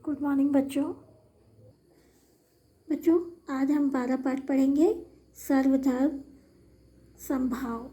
Good morning बच्चों आज हम 12 पाठ पढ़ेंगे। सर्वधर्म समभाव।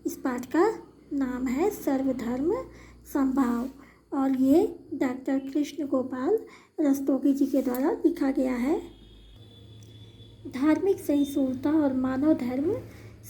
इस पाठ का नाम है सर्वधर्म समभाव और ये डॉक्टर कृष्ण गोपाल रस्तोगी जी के द्वारा लिखा गया है। धार्मिक सहिष्णुता और मानव धर्म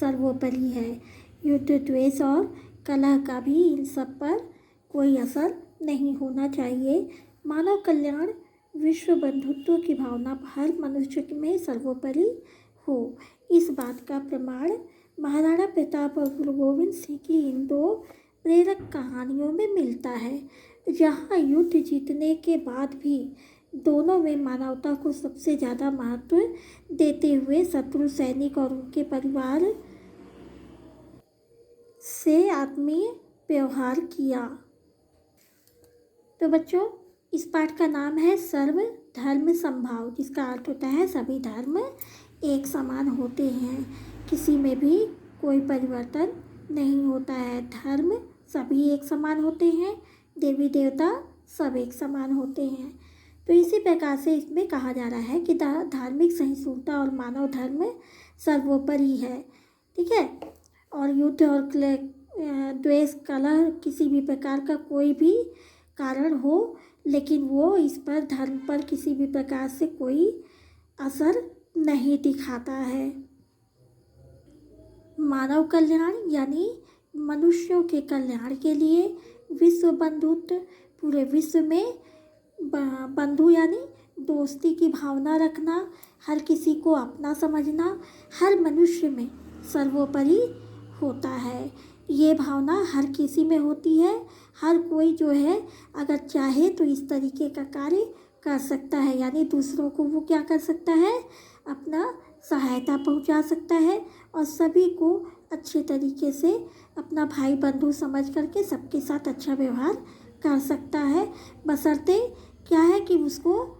सर्वोपरि है। युद्ध, द्वेष और कलह का भी इन सब पर कोई असर नहीं होना चाहिए। मानव कल्याण, विश्व बंधुत्व की भावना हर मनुष्य में सर्वोपरि हो, इस बात का प्रमाण महाराणा प्रताप और गुरु गोविंद सिंह की इन दो प्रेरक कहानियों में मिलता है, जहाँ युद्ध जीतने के बाद भी दोनों में मानवता को सबसे ज़्यादा महत्व देते हुए शत्रु सैनिक और उनके परिवार से आत्मीय व्यवहार किया। तो बच्चों, इस पाठ का नाम है सर्व धर्म समभाव, जिसका अर्थ होता है सभी धर्म एक समान होते हैं, किसी में भी कोई परिवर्तन नहीं होता है। धर्म सभी एक समान होते हैं, देवी देवता सब एक समान होते हैं। तो इसी प्रकार से इसमें कहा जा रहा है कि धार्मिक सहिष्णुता और मानव धर्म सर्वोपरि है, ठीक है। और युद्ध और द्वेष, कलह किसी भी प्रकार का कोई भी कारण हो, लेकिन वो इस पर धर्म पर किसी भी प्रकार से कोई असर नहीं दिखाता है। मानव कल्याण यानी मनुष्यों के कल्याण के लिए विश्व बंधुत्व, पूरे विश्व में बंधु यानी दोस्ती की भावना रखना, हर किसी को अपना समझना हर मनुष्य में सर्वोपरि होता है। ये भावना हर किसी में होती है। हर कोई जो है अगर चाहे तो इस तरीके का कार्य कर सकता है, यानी दूसरों को वो क्या कर सकता है, अपना सहायता पहुंचा सकता है और सभी को अच्छे तरीके से अपना भाई बंधु समझ करके सबके साथ अच्छा व्यवहार कर सकता है। बशर्ते क्या है कि उसको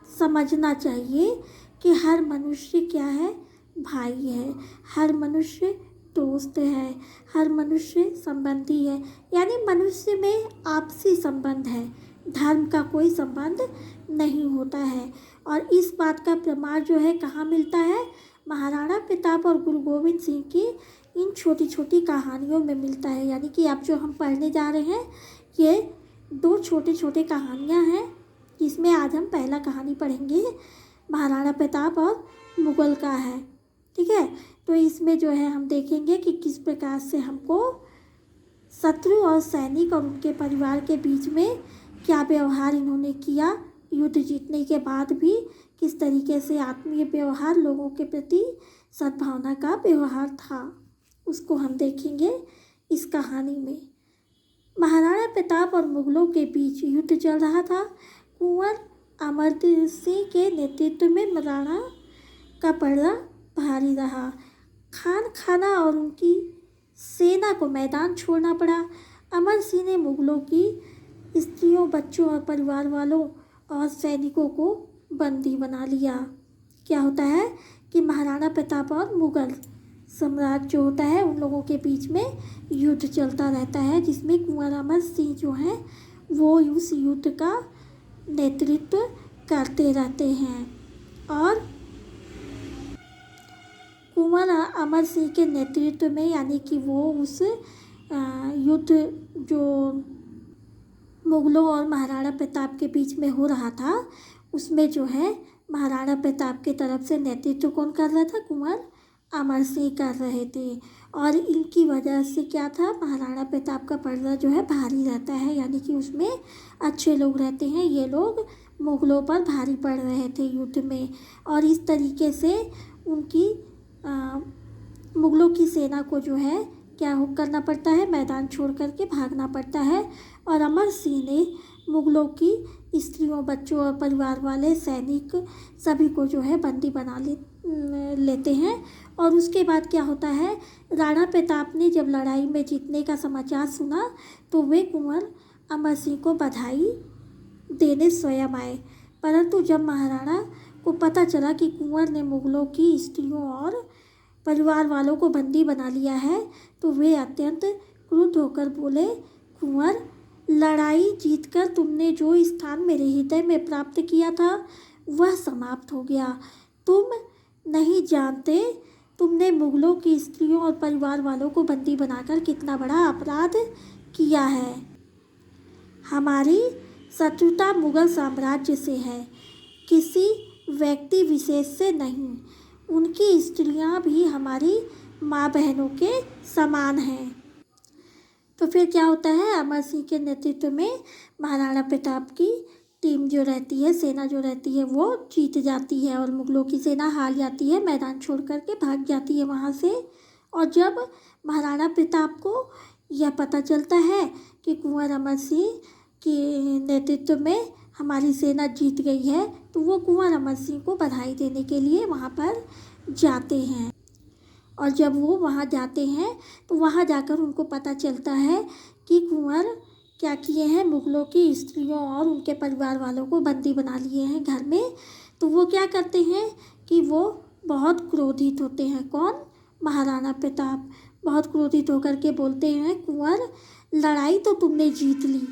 समझना चाहिए कि हर मनुष्य क्या है, भाई है, हर मनुष्य दोस्त है, हर मनुष्य संबंधी है, यानी मनुष्य में आपसी संबंध है, धर्म का कोई संबंध नहीं होता है। और इस बात का प्रमाण जो है कहाँ मिलता है, महाराणा प्रताप और गुरु गोविंद सिंह की इन छोटी छोटी कहानियों में मिलता है। यानी कि अब जो हम पढ़ने जा रहे हैं ये दो छोटे छोटे कहानियाँ हैं, जिसमें आज हम पहला कहानी पढ़ेंगे महाराणा प्रताप और मुगल का है, ठीक है। तो इसमें जो है हम देखेंगे कि किस प्रकार से हमको शत्रु और सैनिक और उनके परिवार के बीच में क्या व्यवहार इन्होंने किया, युद्ध जीतने के बाद भी किस तरीके से आत्मीय व्यवहार, लोगों के प्रति सद्भावना का व्यवहार था, उसको हम देखेंगे इस कहानी में। महाराणा प्रताप और मुगलों के बीच युद्ध चल रहा था। कुंवर अमरदीन सिंह के नेतृत्व में महाराणा का पलड़ा भारी रहा। खान खाना और उनकी सेना को मैदान छोड़ना पड़ा। अमर सिंह ने मुगलों की स्त्रियों, बच्चों और परिवार वालों और सैनिकों को बंदी बना लिया। क्या होता है कि महाराणा प्रताप और मुगल सम्राट जो होता है उन लोगों के बीच में युद्ध चलता रहता है, जिसमें कुंवर अमर सिंह जो हैं वो उस युद्ध का नेतृत्व करते रहते हैं। और कुंवर अमर सिंह के नेतृत्व में, यानी कि वो उस युद्ध जो मुगलों और महाराणा प्रताप के बीच में हो रहा था, उसमें जो है महाराणा प्रताप की तरफ से नेतृत्व कौन कर रहा था, कुंवर अमर सिंह कर रहे थे। और इनकी वजह से क्या था, महाराणा प्रताप का पलड़ा जो है भारी रहता है, यानी कि उसमें अच्छे लोग रहते हैं। ये लोग मुगलों पर भारी पड़ रहे थे युद्ध में, और इस तरीके से उनकी मुगलों की सेना को जो है क्या करना पड़ता है, मैदान छोड़ करके भागना पड़ता है। और अमर सिंह ने मुगलों की स्त्रियों, बच्चों और परिवार वाले सैनिक सभी को जो है बंदी बना लेते हैं। और उसके बाद क्या होता है, राणा प्रताप ने जब लड़ाई में जीतने का समाचार सुना तो वे कुंवर अमर सिंह को बधाई देने स्वयं आए। परंतु जब महाराणा को पता चला कि कुंवर ने मुगलों की स्त्रियों और परिवार वालों को बंदी बना लिया है, तो वे अत्यंत क्रुद्ध होकर बोले, कुंवर लड़ाई जीतकर तुमने जो स्थान मेरे हृदय में प्राप्त किया था वह समाप्त हो गया। तुम नहीं जानते तुमने मुगलों की स्त्रियों और परिवार वालों को बंदी बनाकर कितना बड़ा अपराध किया है। हमारी शत्रुता मुगल साम्राज्य से है, किसी व्यक्ति विशेष से नहीं। उनकी स्त्रियां भी हमारी माँ बहनों के समान हैं। तो फिर क्या होता है, अमर सिंह के नेतृत्व में महाराणा प्रताप की टीम जो रहती है, सेना जो रहती है, वो जीत जाती है और मुगलों की सेना हार जाती है, मैदान छोड़ करके भाग जाती है वहाँ से। और जब महाराणा प्रताप को यह पता चलता है कि कुंवर अमर सिंह के नेतृत्व में हमारी सेना जीत गई है, तो वो कुंवर अमर सिंह को बधाई देने के लिए वहाँ पर जाते हैं। और जब वो वहाँ जाते हैं तो वहाँ जाकर उनको पता चलता है कि कुंवर क्या किए हैं, मुगलों की स्त्रियों और उनके परिवार वालों को बंदी बना लिए हैं घर में। तो वो क्या करते हैं कि वो बहुत क्रोधित होते हैं। कौन? महाराणा प्रताप बहुत क्रोधित होकर के बोलते हैं, कुंवर लड़ाई तो तुमने जीत ली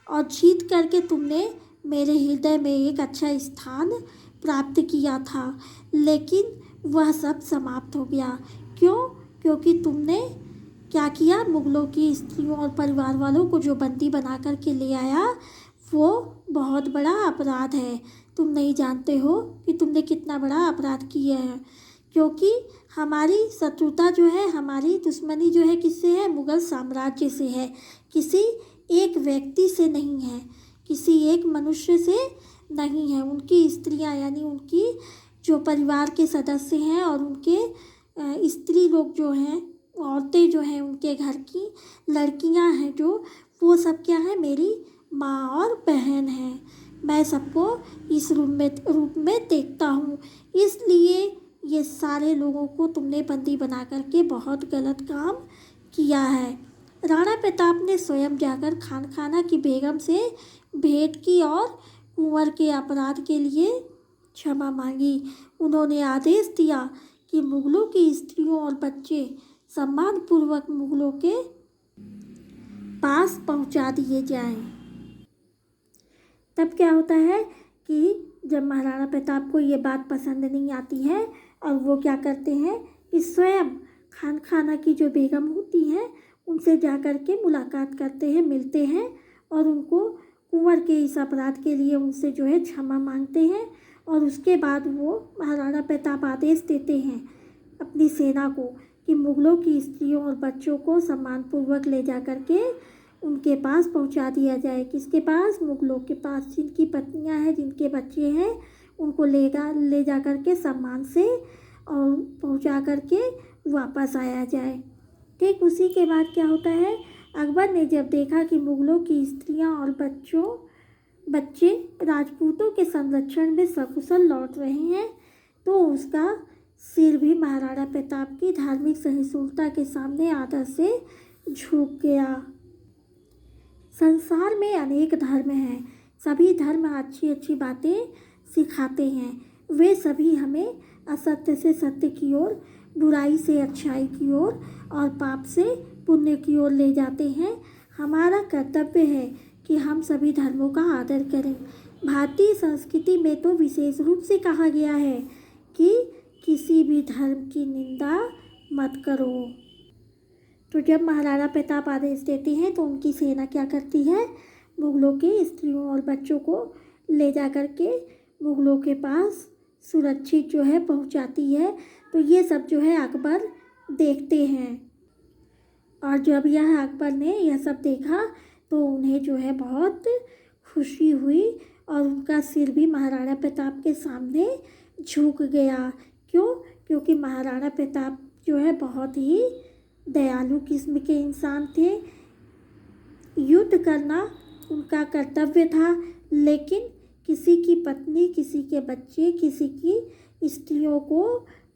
और जीत करके तुमने मेरे हृदय में एक अच्छा स्थान प्राप्त किया था, लेकिन वह सब समाप्त हो गया। क्यों? क्योंकि तुमने क्या किया, मुगलों की स्त्रियों और परिवार वालों को जो बंदी बना कर के ले आया, वो बहुत बड़ा अपराध है। तुम नहीं जानते हो कि तुमने कितना बड़ा अपराध किया है, क्योंकि हमारी शत्रुता जो है, हमारी दुश्मनी जो है किससे है? मुगल साम्राज्य से है, किसी एक व्यक्ति से नहीं है, किसी एक मनुष्य से नहीं है। उनकी स्त्रियां यानी उनकी जो परिवार के सदस्य हैं और उनके स्त्री लोग जो हैं, औरतें जो हैं, उनके घर की लड़कियां हैं जो, वो सब क्या है? मेरी माँ और बहन हैं। मैं सबको इस रूप में देखता हूँ, इसलिए ये सारे लोगों को तुमने बंदी बना करके बहुत गलत काम किया है। राणा प्रताप ने स्वयं जाकर खानखाना की बेगम से भेंट की और कुंवर के अपराध के लिए क्षमा मांगी। उन्होंने आदेश दिया कि मुगलों की स्त्रियों और बच्चे सम्मानपूर्वक मुगलों के पास पहुंचा दिए जाएं। तब क्या होता है कि जब महाराणा प्रताप को ये बात पसंद नहीं आती है और वो क्या करते हैं कि स्वयं खानखाना की जो बेगम होती हैं उनसे जा कर के मुलाकात करते हैं, मिलते हैं और उनको कुंवर के इस अपराध के लिए उनसे जो है क्षमा मांगते हैं। और उसके बाद वो महाराणा प्रताप आदेश देते हैं अपनी सेना को कि मुगलों की स्त्रियों और बच्चों को सम्मानपूर्वक ले जा कर के उनके पास पहुंचा दिया जाए। किसके पास? मुगलों के पास। जिनकी पत्नियां हैं, जिनके बच्चे हैं, उनको ले जा कर के सम्मान से और पहुंचा कर के वापस आया जाए। ठीक उसी के बाद क्या होता है, अकबर ने जब देखा कि मुगलों की स्त्रियां और बच्चे राजपूतों के संरक्षण में सकुशल लौट रहे हैं, तो उसका सिर भी महाराणा प्रताप की धार्मिक सहिष्णुता के सामने आदर से झुक गया। संसार में अनेक धर्म हैं, सभी धर्म अच्छी अच्छी बातें सिखाते हैं। वे सभी हमें असत्य से सत्य की ओर, बुराई से अच्छाई की ओर और पाप से पुण्य की ओर ले जाते हैं। हमारा कर्तव्य है कि हम सभी धर्मों का आदर करें। भारतीय संस्कृति में तो विशेष रूप से कहा गया है कि किसी भी धर्म की निंदा मत करो। तो जब महाराणा प्रताप आदेश देते हैं तो उनकी सेना क्या करती है, मुगलों के स्त्रियों और बच्चों को ले जा कर के मुगलों के पास सुरक्षित जो है पहुंचाती है। तो ये सब जो है अकबर देखते हैं। और जब यह अकबर ने यह सब देखा तो उन्हें जो है बहुत खुशी हुई और उनका सिर भी महाराणा प्रताप के सामने झुक गया। क्यों? क्योंकि महाराणा प्रताप जो है बहुत ही दयालु किस्म के इंसान थे। युद्ध करना उनका कर्तव्य था, लेकिन किसी की पत्नी, किसी के बच्चे, किसी की स्त्रियों को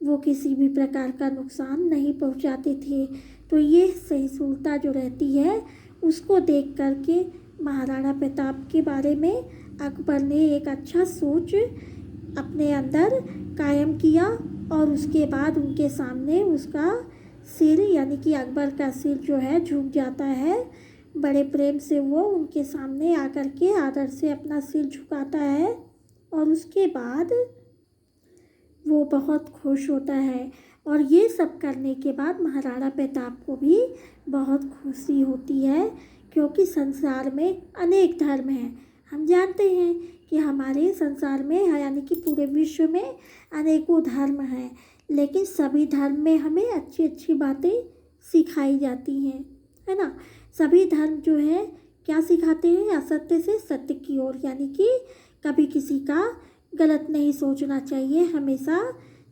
वो किसी भी प्रकार का नुकसान नहीं पहुंचाते थे। तो ये सहिष्णुता जो रहती है उसको देख करके महाराणा प्रताप के बारे में अकबर ने एक अच्छा सोच अपने अंदर कायम किया और उसके बाद उनके सामने उसका सिर यानी कि अकबर का सिर जो है झुक जाता है बड़े प्रेम से वो उनके सामने आकर के आदर से अपना सिर झुकाता है और उसके बाद वो बहुत खुश होता है। और ये सब करने के बाद महाराणा प्रताप को भी बहुत खुशी होती है, क्योंकि संसार में अनेक धर्म हैं। हम जानते हैं कि हमारे संसार में यानी कि पूरे विश्व में अनेकों धर्म हैं, लेकिन सभी धर्म में हमें अच्छी अच्छी बातें सिखाई जाती हैं, है ना। सभी धर्म जो है क्या सिखाते हैं, असत्य से सत्य की ओर, यानी कि कभी किसी का गलत नहीं सोचना चाहिए, हमेशा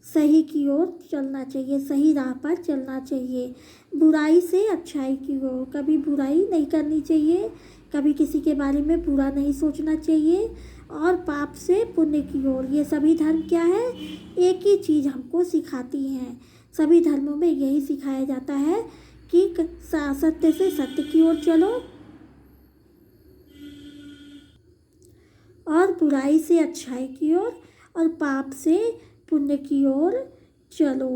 सही की ओर चलना चाहिए, सही राह पर चलना चाहिए, बुराई से अच्छाई की ओर, कभी बुराई नहीं करनी चाहिए, कभी किसी के बारे में बुरा नहीं सोचना चाहिए, और पाप से पुण्य की ओर। ये सभी धर्म क्या है, एक ही चीज़ हमको सिखाती हैं। सभी धर्मों में यही सिखाया जाता है कि सत्य से सत्य की ओर चलो और बुराई से अच्छाई की ओर और पाप से पुण्य की ओर चलो।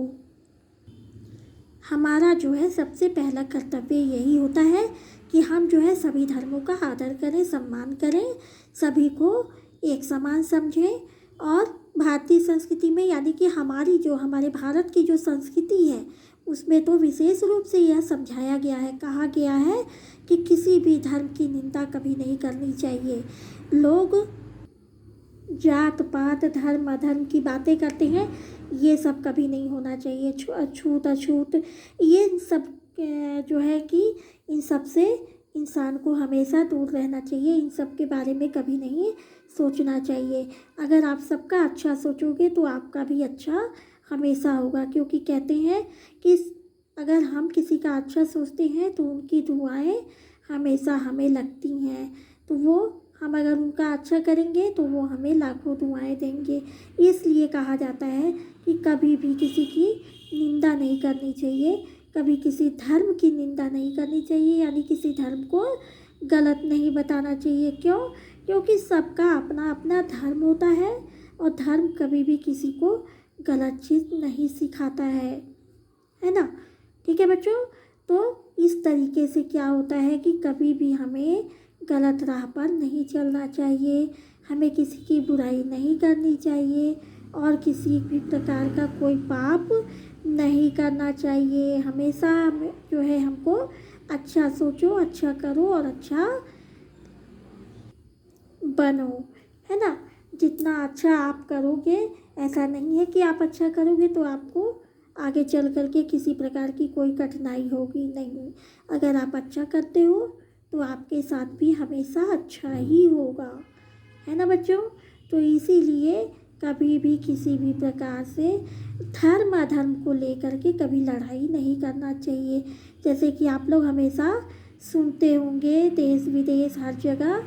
हमारा जो है सबसे पहला कर्तव्य यही होता है कि हम जो है सभी धर्मों का आदर करें, सम्मान करें, सभी को एक समान समझें। और भारतीय संस्कृति में यानी कि हमारे भारत की जो संस्कृति है उसमें तो विशेष रूप से यह समझाया गया है, कहा गया है कि किसी भी धर्म की निंदा कभी नहीं करनी चाहिए। लोग जात पात धर्म अधर्म की बातें करते हैं, ये सब कभी नहीं होना चाहिए। छूत अछूत ये सब जो है कि इन सब से इंसान को हमेशा दूर रहना चाहिए, इन सब के बारे में कभी नहीं सोचना चाहिए। अगर आप सबका अच्छा सोचोगे तो आपका भी अच्छा हमेशा होगा, क्योंकि कहते हैं कि अगर हम किसी का अच्छा सोचते हैं तो उनकी दुआएं हमेशा हमें लगती हैं, तो वो हम अगर उनका अच्छा करेंगे तो वो हमें लाखों दुआएं देंगे। इसलिए कहा जाता है कि कभी भी किसी की निंदा नहीं करनी चाहिए, कभी किसी धर्म की निंदा नहीं करनी चाहिए, यानी किसी धर्म को गलत नहीं बताना चाहिए। क्यों? क्योंकि सबका अपना अपना धर्म होता है और धर्म कभी भी किसी को गलत चीज़ नहीं सिखाता है ना। ठीक है बच्चों, तो इस तरीके से क्या होता है कि कभी भी हमें गलत राह पर नहीं चलना चाहिए, हमें किसी की बुराई नहीं करनी चाहिए और किसी भी प्रकार का कोई पाप नहीं करना चाहिए। हमेशा जो है हमको अच्छा सोचो, अच्छा करो और अच्छा बनो, है ना। जितना अच्छा आप करोगे, ऐसा नहीं है कि आप अच्छा करोगे तो आपको आगे चल कर के किसी प्रकार की कोई कठिनाई होगी, नहीं। अगर आप अच्छा करते हो तो आपके साथ भी हमेशा अच्छा ही होगा, है ना बच्चों। तो इसीलिए कभी भी किसी भी प्रकार से धर्म अधर्म को लेकर के कभी लड़ाई नहीं करना चाहिए। जैसे कि आप लोग हमेशा सुनते होंगे, देश विदेश हर जगह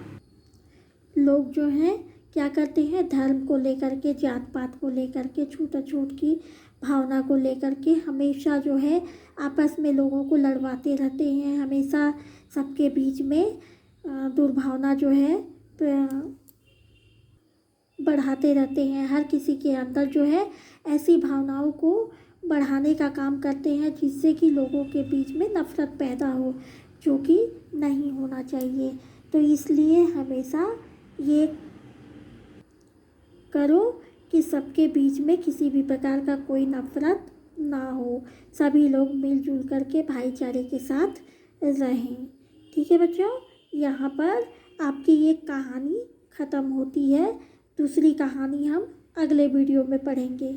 लोग जो हैं क्या करते हैं, धर्म को लेकर के, जात पात को लेकर के, छूत अछूत की भावना को लेकर के हमेशा जो है आपस में लोगों को लड़वाते रहते हैं, हमेशा सबके बीच में दुर्भावना जो है बढ़ाते रहते हैं। हर किसी के अंदर जो है ऐसी भावनाओं को बढ़ाने का काम करते हैं जिससे कि लोगों के बीच में नफ़रत पैदा हो, जो कि नहीं होना चाहिए। तो इसलिए हमेशा ये करो कि सबके बीच में किसी भी प्रकार का कोई नफ़रत ना हो, सभी लोग मिलजुल करके भाईचारे के साथ रहें। ठीक है बच्चों, यहाँ पर आपकी ये कहानी ख़त्म होती है। दूसरी कहानी हम अगले वीडियो में पढ़ेंगे।